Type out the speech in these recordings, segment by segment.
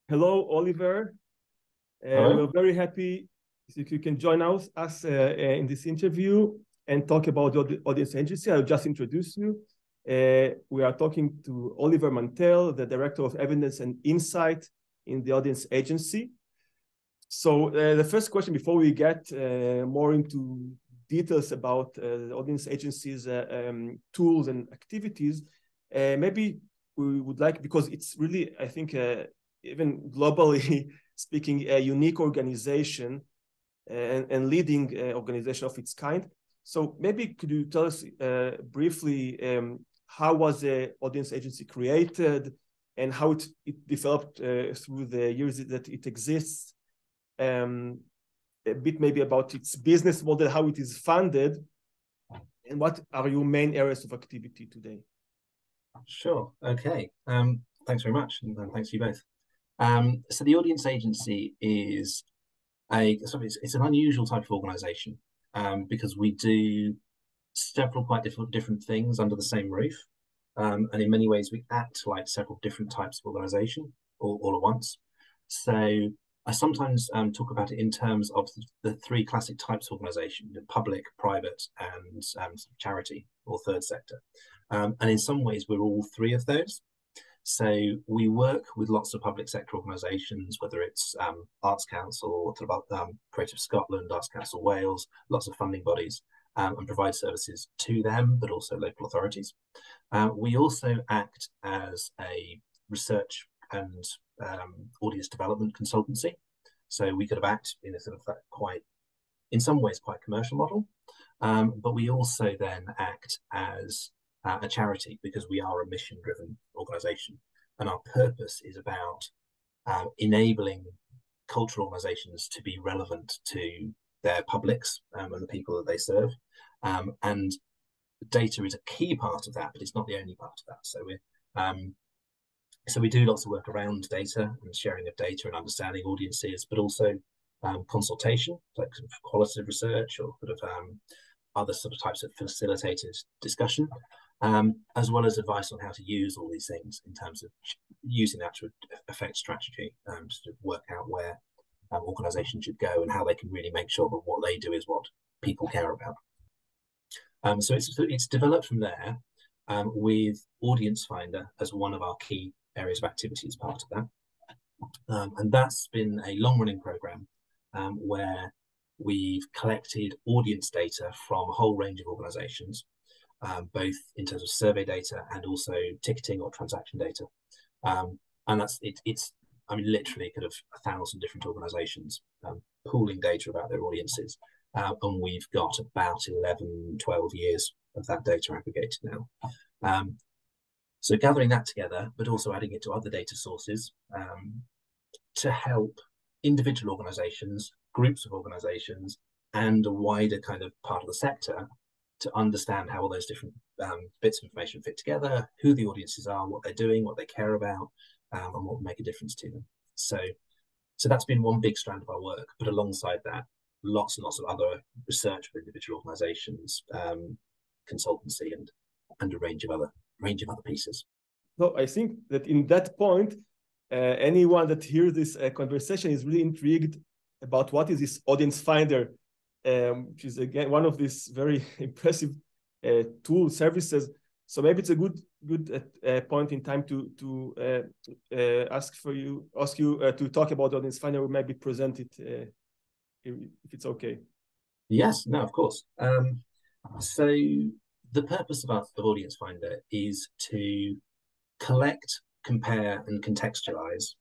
Hello, Oliver. Hello. We're very happy if you can join us in this interview and talk about the audience agency. I'll just introduce you. We are talking to Oliver Mantell, the Director of Evidence and Insight in the audience agency. So the first question, before we get more into details about the audience agency's tools and activities, maybe we would like, because it's really, I think, even globally speaking, a unique organization and leading organization of its kind. So maybe could you tell us briefly how was the audience agency created and how it developed through the years that it exists? A bit maybe about its business model, how it is funded, and what are your main areas of activity today? Sure. Okay. Thanks very much, and thanks to you both. So the audience agency is it's an unusual type of organization because we do several quite different things under the same roof, and in many ways we act like several different types of organization all at once. So I sometimes talk about it in terms of the three classic types of organization: the public, private, and charity or third sector. And in some ways, we're all three of those. So we work with lots of public sector organisations, whether it's Arts Council, Creative Scotland, Arts Council Wales, lots of funding bodies, and provide services to them, but also local authorities. We also act as a research and audience development consultancy. So we could have acted in a sort of in some ways, quite commercial model. But we also then act as a charity because we are a mission-driven organisation, and our purpose is about enabling cultural organisations to be relevant to their publics and the people that they serve. And data is a key part of that, but it's not the only part of that. So we do lots of work around data and sharing of data and understanding audiences, but also consultation, like sort of qualitative research or sort of other sort of types of facilitated discussion. As well as advice on how to use all these things in terms of using that to affect strategy, to work out where organisations should go and how they can really make sure that what they do is what people care about. So it's developed from there with Audience Finder as one of our key areas of activity as part of that. And that's been a long-running programme where we've collected audience data from a whole range of organisations, both in terms of survey data and also ticketing or transaction data. And it's literally kind of 1,000 different organizations pooling data about their audiences. And we've got about 11, 12 years of that data aggregated now. So gathering that together, but also adding it to other data sources to help individual organizations, groups of organizations, and a wider kind of part of the sector to understand how all those different bits of information fit together, who the audiences are, what they're doing, what they care about, and what will make a difference to them. So that's been one big strand of our work. But alongside that, lots and lots of other research for individual organisations, consultancy, and a range of other pieces. So I think that in that point, anyone that hears this conversation is really intrigued about what is this audience finder, which is again one of these very impressive tool services. So maybe it's a good point in time to ask you to talk about audience finder, or maybe present it if it's okay. Yes, no, of course. So the purpose of Audience Finder is to collect, compare, and contextualize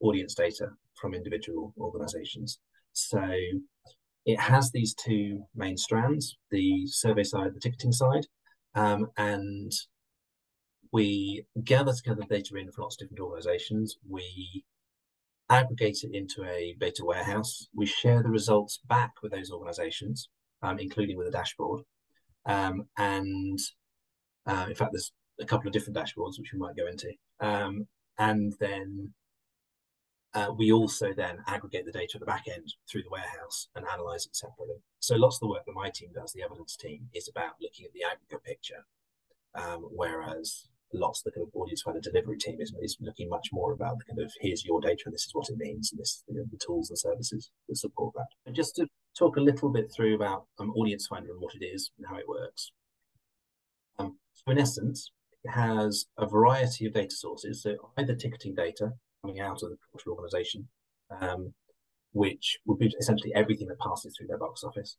audience data from individual organizations. So it has these two main strands, the survey side, the ticketing side, and we gather together data in from lots of different organizations. We aggregate it into a data warehouse. We share the results back with those organizations, including with a dashboard. And in fact, there's a couple of different dashboards which we might go into. And then we also then aggregate the data at the back end through the warehouse and analyze it separately. So lots of the work that my team does, the evidence team, is about looking at the aggregate picture, whereas lots. The kind of audience finder delivery team is looking much more about the kind of, here's your data and this is what it means, and this, you know, the tools and services that support that. And just to talk a little bit through about audience finder and what it is and how it works. So in essence, it has a variety of data sources, so either ticketing data coming out of the cultural organisation, which would be essentially everything that passes through their box office,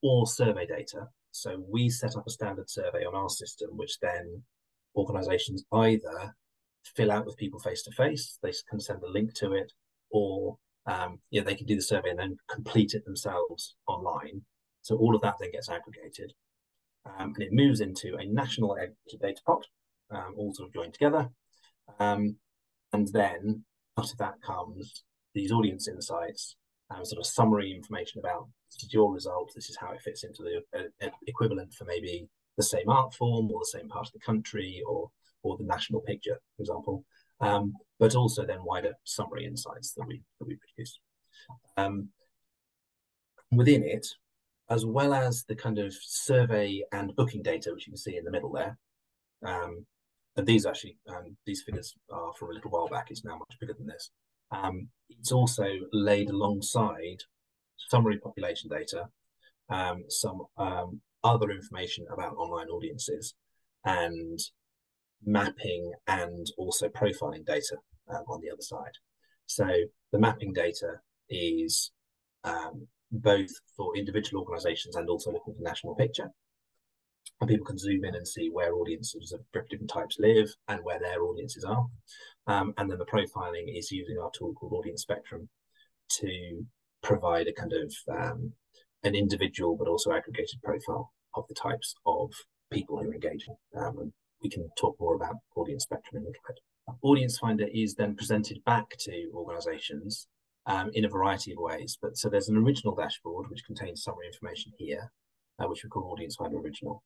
or survey data. So we set up a standard survey on our system, which then organisations either fill out with people face to face, they can send a link to it, or yeah, they can do the survey and then complete it themselves online. So all of that then gets aggregated, and it moves into a national data pot, all sort of joined together, and then out of that comes these audience insights, sort of summary information about, this is your result, this is how it fits into the equivalent for maybe the same art form or the same part of the country, or the national picture, for example, but also then wider summary insights that we produce. Within it, as well as the kind of survey and booking data, which you can see in the middle there, and these actually, these figures are from a little while back, it's now much bigger than this. It's also laid alongside summary population data, some other information about online audiences, and mapping and also profiling data on the other side. So the mapping data is both for individual organisations and also looking at the national picture. And people can zoom in and see where audiences of different types live and where their audiences are. And then the profiling is using our tool called Audience Spectrum to provide a kind of an individual but also aggregated profile of the types of people who are engaging. And we can talk more about Audience Spectrum in a little bit. Audience Finder is then presented back to organisations in a variety of ways. But so there's an original dashboard which contains summary information here, which we call Audience Finder Original,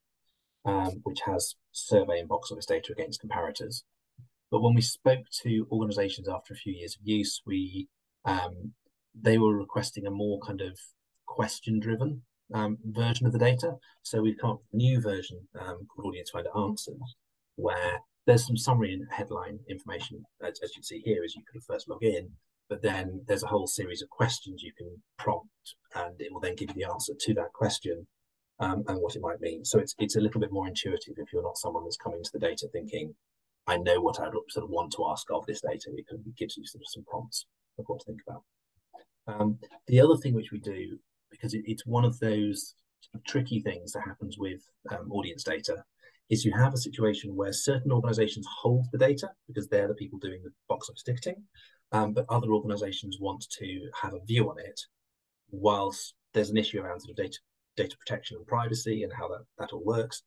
which has survey and box office data against comparators. But when we spoke to organisations after a few years of use, they were requesting a more kind of question-driven version of the data. So we've got a new version called Audience Finder Answers, where there's some summary and headline information, as you can see here, as you could first log in, but then there's a whole series of questions you can prompt, and it will then give you the answer to that question and what it might mean. So it's a little bit more intuitive if you're not someone that's coming to the data thinking, I know what I sort of want to ask of this data. It gives you sort of some prompts of what to think about. The other thing which we do, because it's one of those tricky things that happens with audience data, is you have a situation where certain organisations hold the data because they're the people doing the box office ticketing, but other organisations want to have a view on it, whilst there's an issue around sort of data protection and privacy and how that all works.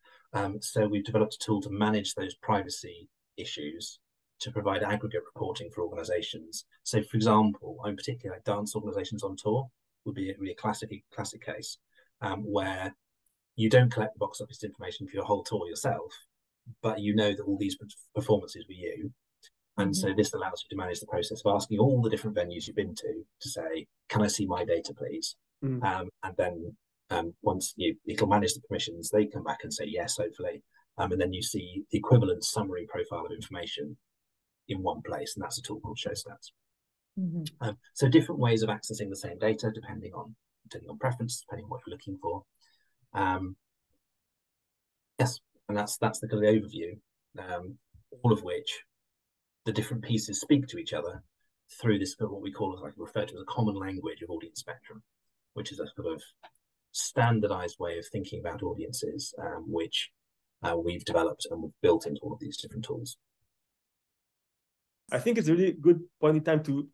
So we've developed a tool to manage those privacy issues, to provide aggregate reporting for organisations. So, for example, in particular, like dance organisations on tour would be a really classic case, where you don't collect the box office information for your whole tour yourself, but you know that all these performances were you. And so this allows you to manage the process of asking all the different venues you've been to say, can I see my data, please? And then once it'll manage the permissions, they come back and say yes, hopefully. And then you see the equivalent summary profile of information in one place, and that's a tool called ShowStats. So different ways of accessing the same data depending on preference, depending on what you're looking for. Yes, and that's the kind of overview, all of which the different pieces speak to each other through this what we call, like referred to as a common language of audience spectrum, which is a sort of standardized way of thinking about audiences, which we've developed and we've built into all of these different tools. I think it's a really good point in time to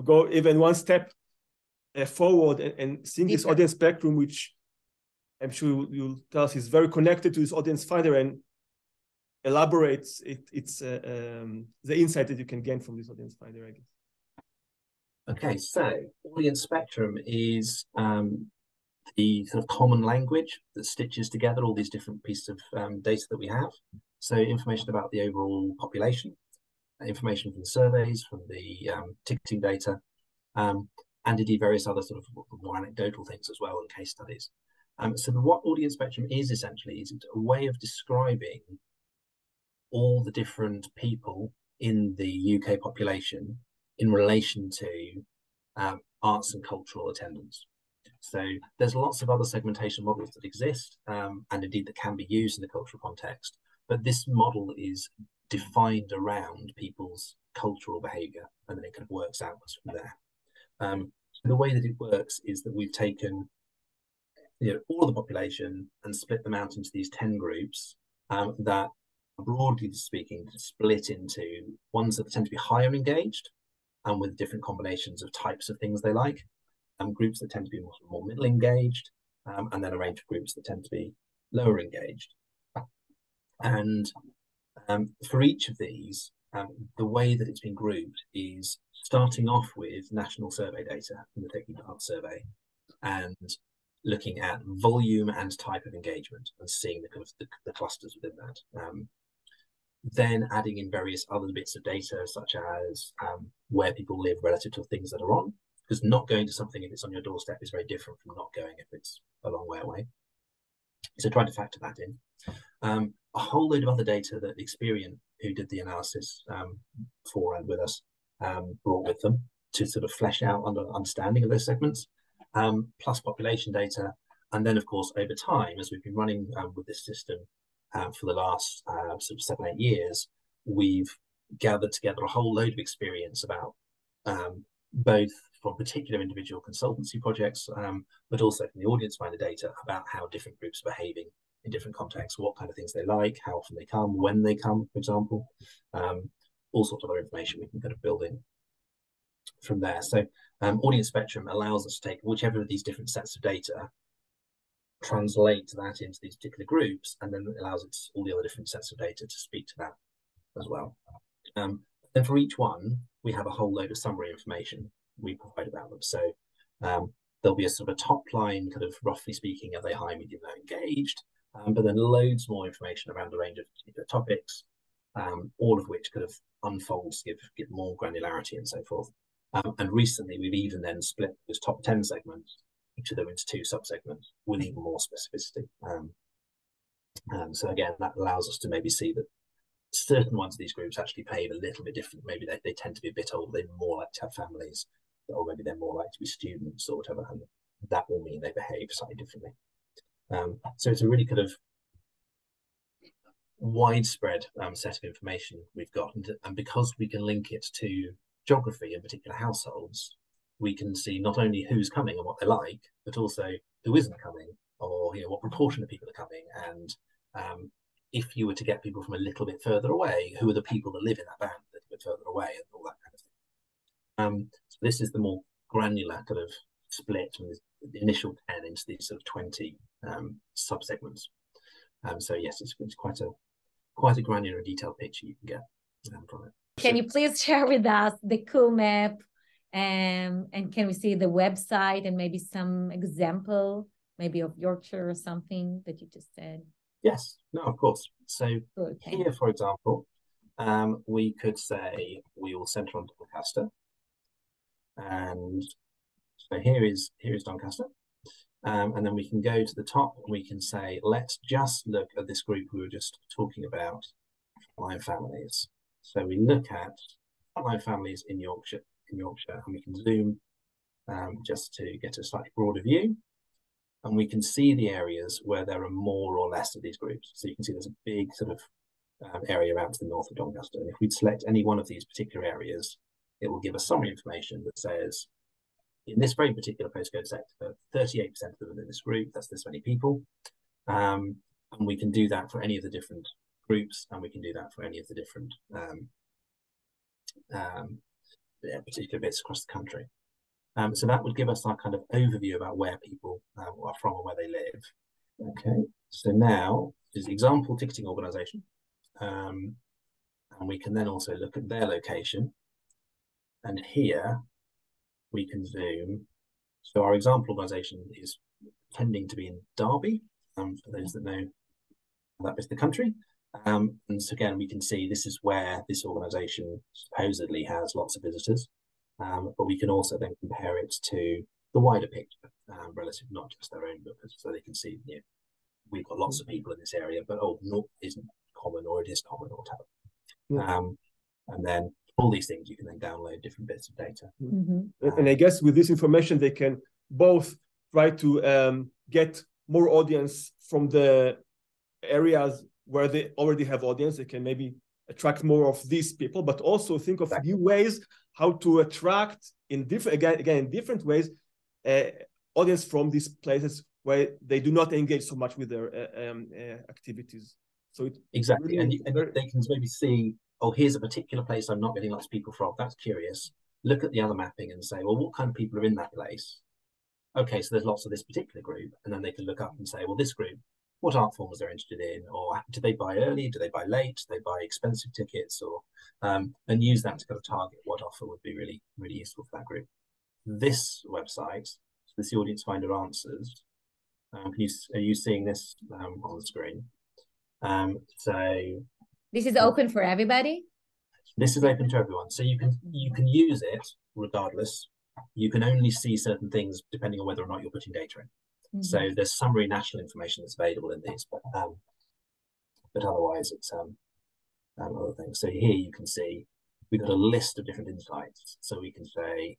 go even one step forward and seeing this audience spectrum, which I'm sure you'll tell us is very connected to this audience finder and elaborates it's the insight that you can gain from this audience finder, I guess. Okay, so audience spectrum is the sort of common language that stitches together all these different pieces of data that we have. So information about the overall population, information from the surveys, from the ticketing data, and indeed various other sort of more anecdotal things as well, and case studies. So what audience spectrum is essentially is a way of describing all the different people in the UK population in relation to arts and cultural attendance. So there's lots of other segmentation models that exist, and indeed that can be used in the cultural context, but this model is defined around people's cultural behaviour, and then it kind of works outwards from there. The way that it works is that we've taken all of the population and split them out into these 10 groups that, broadly speaking, split into ones that tend to be higher engaged and with different combinations of types of things they like, groups that tend to be more middle engaged, and then a range of groups that tend to be lower engaged. And for each of these, the way that it's been grouped is starting off with national survey data from the Bettimart survey and looking at volume and type of engagement and seeing the kind of the clusters within that. Then adding in various other bits of data, such as where people live relative to things that are on, because not going to something if it's on your doorstep is very different from not going if it's a long way away. So trying to factor that in. A whole load of other data that Experian, who did the analysis for and with us, brought with them to sort of flesh out understanding of those segments, plus population data. And then, of course, over time, as we've been running with this system for the last sort of 7-8 years, we've gathered together a whole load of experience about both from particular individual consultancy projects, but also from the audience finder data about how different groups are behaving in different contexts, what kind of things they like, how often they come, when they come, for example, all sorts of other information we can kind of build in from there. So Audience Spectrum allows us to take whichever of these different sets of data, translate that into these particular groups, and then it allows it all the other different sets of data to speak to that as well. Then for each one, we have a whole load of summary information we provide about them. So there'll be a sort of a top line, kind of roughly speaking, are they high, medium, low engaged? But then loads more information around a range of particular topics, all of which kind of unfolds, give more granularity and so forth. And recently, we've even then split those top 10 segments, each of them into 2 subsegments with even more specificity. So again, that allows us to maybe see that certain ones of these groups actually behave a little bit different. Maybe they tend to be a bit older, they're more like to have families, or maybe they're more like to be students or whatever, and that will mean they behave slightly differently. So it's a really kind of widespread set of information we've got, and because we can link it to geography in particular households, we can see not only who's coming and what they like, but also who isn't coming, or what proportion of people are coming, and if you were to get people from a little bit further away, who are the people that live in that band a little bit further away, and all that kind of thing. So this is the more granular kind of split from the initial 10 into these sort of 20 subsegments. So yes, it's quite a granular and detailed picture you can get from it. Can you please share with us the cool map, and can we see the website and maybe some example, maybe of Yorkshire or something that you just said? Yes, no, of course. So here, for example, we could say we will centre on Doncaster, and so here is Doncaster, and then we can go to the top and we can say, let's just look at this group we were just talking about, frontline families. So we look at frontline families in Yorkshire, and we can zoom just to get a slightly broader view. And we can see the areas where there are more or less of these groups. So you can see there's a big sort of area around to the north of Doncaster. And if we'd select any one of these particular areas, it will give us summary information that says, in this very particular postcode sector, 38% of them are in this group, that's this many people. And we can do that for any of the different groups, and we can do that for any of the different particular bits across the country. So that would give us our kind of overview about where people are from and where they live. Okay, so now is the example ticketing organisation. And we can then also look at their location. And here we can zoom. So our example organisation is tending to be in Derby, for those that know that bit of the country. And so again, we can see this is where this organisation supposedly has lots of visitors. But we can also then compare it to the wider picture, relative not just their own, but so they can see we've got lots of people in this area, but North isn't common or it is common or whatever. Yeah. And then all these things, you can then download different bits of data. And I guess with this information, they can both try to get more audience from the areas where they already have audience. They can maybe attract more of these people, but also think of new ways how to attract in different, again in different ways, audience from these places where they do not engage so much with their activities. So it exactly, really, and they can maybe see, oh, here's a particular place I'm not getting lots of people from. That's curious. Look at the other mapping and say, well, what kind of people are in that place? Okay, so there's lots of this particular group, and then they can look up and say, well, this group, what art forms they're interested in, or do they buy early, do they buy late, do they buy expensive tickets, or and use that to kind of target what offer would be really, really useful for that group. This website, this Audience Finder Answers, are you seeing this on the screen? So this is open for everybody? This is open to everyone, so you can use it regardless. You can only see certain things depending on whether or not you're putting data in. So there's summary national information that's available in these, but otherwise it's other things. So here you can see we've got a list of different insights. So we can say,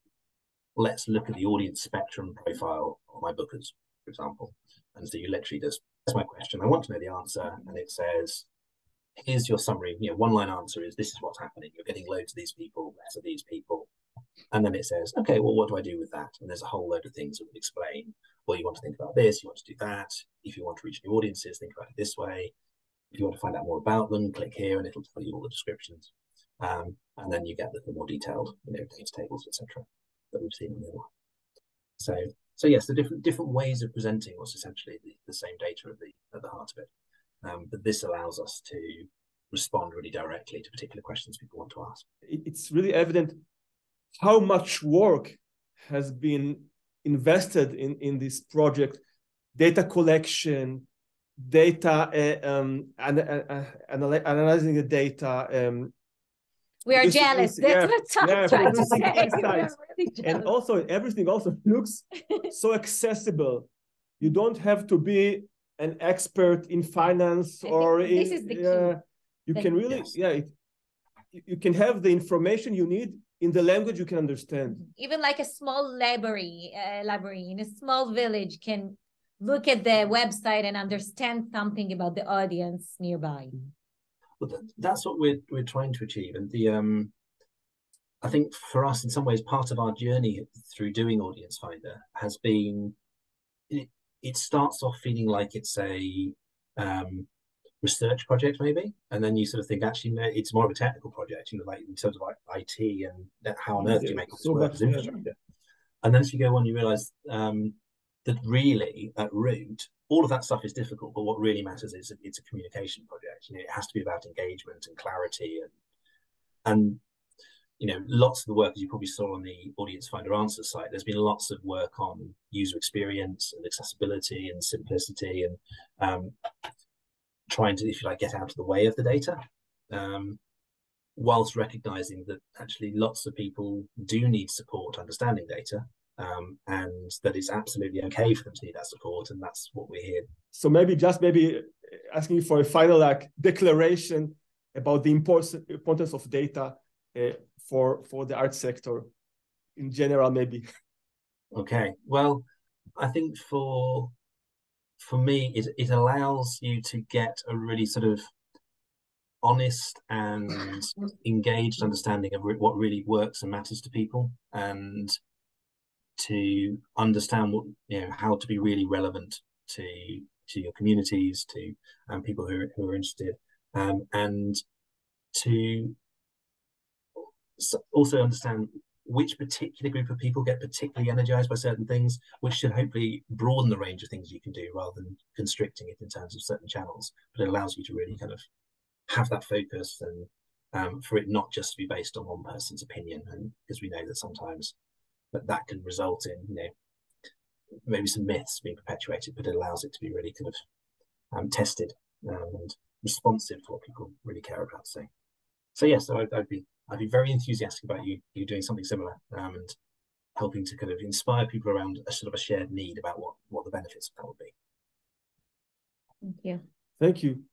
let's look at the audience spectrum profile of my bookers, for example. And so you literally just, that's my question, I want to know the answer, and it says, here's your summary, one line answer is, this is what's happening. You're getting loads of these people, less of these people. And then it says, okay, well, what do I do with that? And there's a whole load of things that would explain, well, you want to think about this, you want to do that. If you want to reach new audiences, think about it this way. If you want to find out more about them, click here and it'll tell you all the descriptions. And then you get the more detailed, data tables, etc. that we've seen in the other one. So yes, the different ways of presenting what's essentially the same data at the heart of it. But this allows us to respond really directly to particular questions people want to ask. It's really evident how much work has been invested in this project, data collection, data analyzing the data. We are jealous. That's what I'm trying to say. Really, and also everything also looks so accessible. You don't have to be an expert in finance or in. This is the key. You can really, you can have the information you need in the language you can understand. Even like a small library in a small village can look at the website and understand something about the audience nearby. Well, that's what we're trying to achieve, and I think for us, in some ways, part of our journey through doing Audience Finder has been. It starts off feeling like it's a research project, maybe, and then you sort of think, actually, no, it's more of a technical project, like in terms of like IT and how on earth do you make all this work as infrastructure. And then as you go on, you realize that really, at root, all of that stuff is difficult, but what really matters is it's a communication project. It has to be about engagement and clarity, and lots of the work, as you probably saw on the Audience Finder Answers site, there's been lots of work on user experience and accessibility and simplicity and trying to, if you like, get out of the way of the data, whilst recognizing that actually lots of people do need support understanding data, and that it's absolutely okay for them to need that support, and that's what we're here. So maybe asking for a final declaration about the importance of data for the art sector in general, maybe. Okay, well, I think for me, it allows you to get a really sort of honest and engaged understanding of what really works and matters to people, and to understand what how to be really relevant to your communities, to people who are interested, and to also understand which particular group of people get particularly energized by certain things, which should hopefully broaden the range of things you can do rather than constricting it in terms of certain channels. But it allows you to really kind of have that focus, and for it not just to be based on one person's opinion, and because we know that sometimes that can result in maybe some myths being perpetuated, but it allows it to be really kind of tested and responsive to what people really care about. So yes, I'd be very enthusiastic about you doing something similar, and helping to kind of inspire people around a sort of a shared need about what the benefits of that would be. Thank you. Thank you.